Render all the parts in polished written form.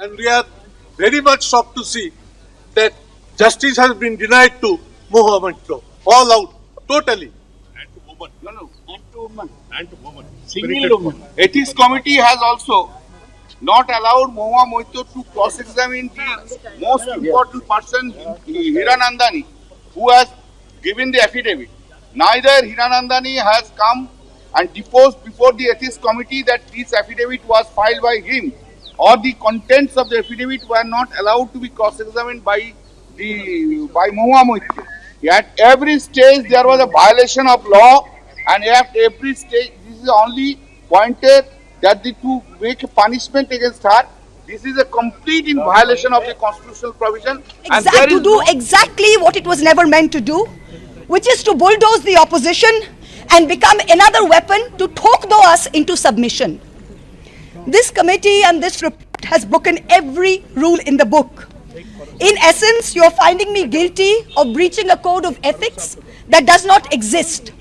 and we are very much shocked to see that justice has been denied to Mahua Moitra. All out, totally. And to woman. No, and to woman. And to woman. Single woman. Ethics committee has also not allowed Mahua Moitra to cross-examine the most important person, Hiranandani, who has given the affidavit. Neither Hiranandani has come and deposed before the ethics committee that this affidavit was filed by him, or the contents of the affidavit were not allowed to be cross-examined by Mahua Moitra. At every stage there was a violation of law, and at every stage this is only pointed that to make a punishment against her. This is a complete in violation of the constitutional provision. To do exactly what it was never meant to do, which is to bulldoze the opposition and become another weapon to talk us into submission. This committee and this report has broken every rule in the book. In essence, you are finding me guilty of breaching a code of ethics that does not exist.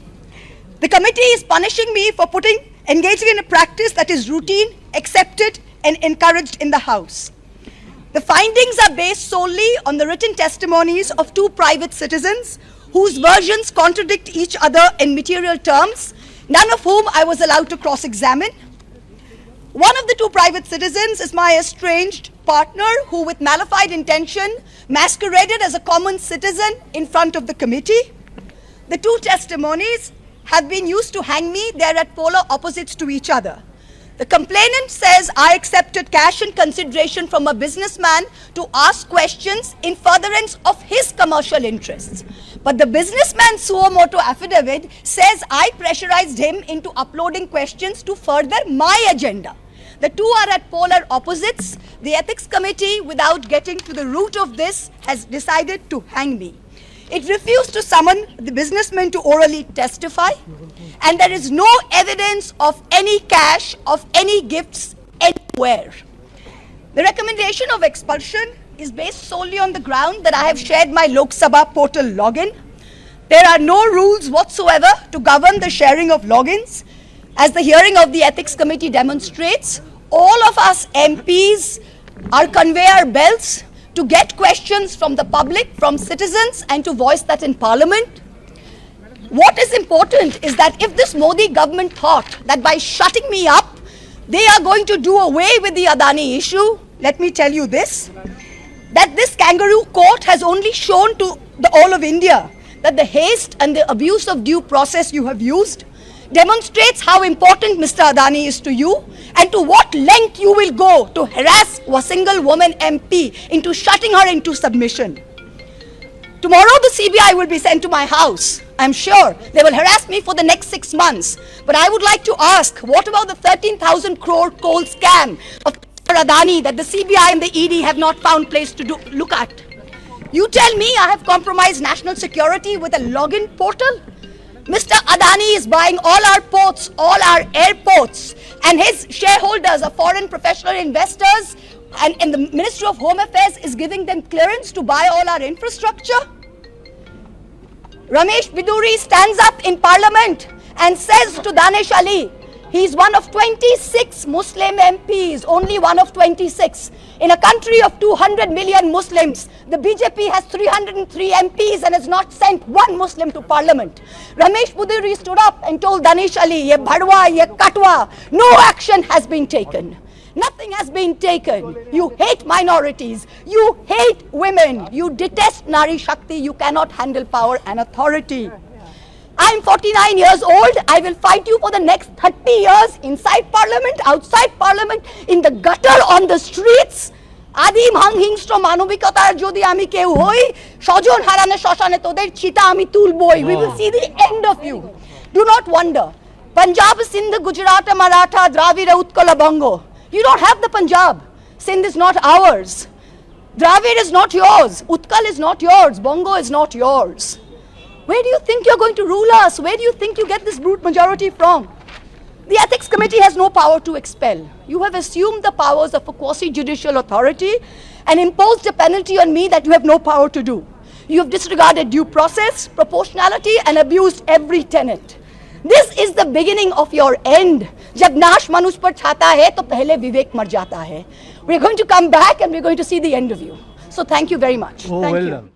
The committee is punishing me for engaging in a practice that is routine, accepted, and encouraged in the House. The findings are based solely on the written testimonies of two private citizens whose versions contradict each other in material terms, none of whom I was allowed to cross-examine. One of the two private citizens is my estranged partner who, with malified intention, masqueraded as a common citizen in front of the committee. The two testimonies have been used to hang me. They are at polar opposites to each other. The complainant says I accepted cash in consideration from a businessman to ask questions in furtherance of his commercial interests. But the businessman's suo motu affidavit says I pressurized him into uploading questions to further my agenda. The two are at polar opposites. The ethics committee, without getting to the root of this, has decided to hang me. It refused to summon the businessman to orally testify, and there is no evidence of any cash, of any gifts anywhere. The recommendation of expulsion is based solely on the ground that I have shared my Lok Sabha portal login. There are no rules whatsoever to govern the sharing of logins. As the hearing of the ethics committee demonstrates, all of us MPs are conveyor belts to get questions from the public, from citizens, and to voice that in Parliament. What is important is that if this Modi government thought that by shutting me up, they are going to do away with the Adani issue, let me tell you this, that this kangaroo court has only shown to all of India that the haste and the abuse of due process you have used demonstrates how important Mr. Adani is to you and to what length you will go to harass a single woman MP into shutting her into submission. Tomorrow the CBI will be sent to my house. I'm sure they will harass me for the next 6 months. But I would like to ask, what about the 13,000 crore coal scam of Mr. Adani that the CBI and the ED have not found place to look at? You tell me I have compromised national security with a login portal? Mr. Adani is buying all our ports, all our airports, and his shareholders are foreign professional investors, and the Ministry of Home Affairs is giving them clearance to buy all our infrastructure. Ramesh Biduri stands up in Parliament and says to Danesh Ali, he's one of 26 Muslim MPs, only one of 26. In a country of 200 million Muslims, the BJP has 303 MPs and has not sent one Muslim to Parliament. Ramesh Biduri stood up and told Danesh Ali, ye bhadwa, ye katwa, no action has been taken. Nothing has been taken. You hate minorities. You hate women. You detest Nari Shakti. You cannot handle power and authority. I'm 49 years old. I will fight you for the next 30 years inside Parliament, outside Parliament, in the gutter, on the streets. Adim হিংস্র মানবিকতার যদি আমি কেউ হই স্বজন হারানো শ্মশানে তোদের চিতা আমি তুলবই. We will see the end of you. Do not wonder. Punjab, Sindh, Gujarat, Maratha, Dravida, Utkala, Bongo. You don't have the Punjab. Sindh is not ours. Dravid is not yours. Utkal is not yours. Bongo is not yours. Where do you think you're going to rule us? Where do you think you get this brute majority from? The Ethics Committee has no power to expel. You have assumed the powers of a quasi-judicial authority and imposed a penalty on me that you have no power to do. You have disregarded due process, proportionality, and abused every tenet. This is the beginning of your end. जब नाश मनुष्य पर छाता है तो पहले विवेक मर जाता है. We are going to come back and we are going to see the end of you. So thank you very much. Oh, Thank well you. done.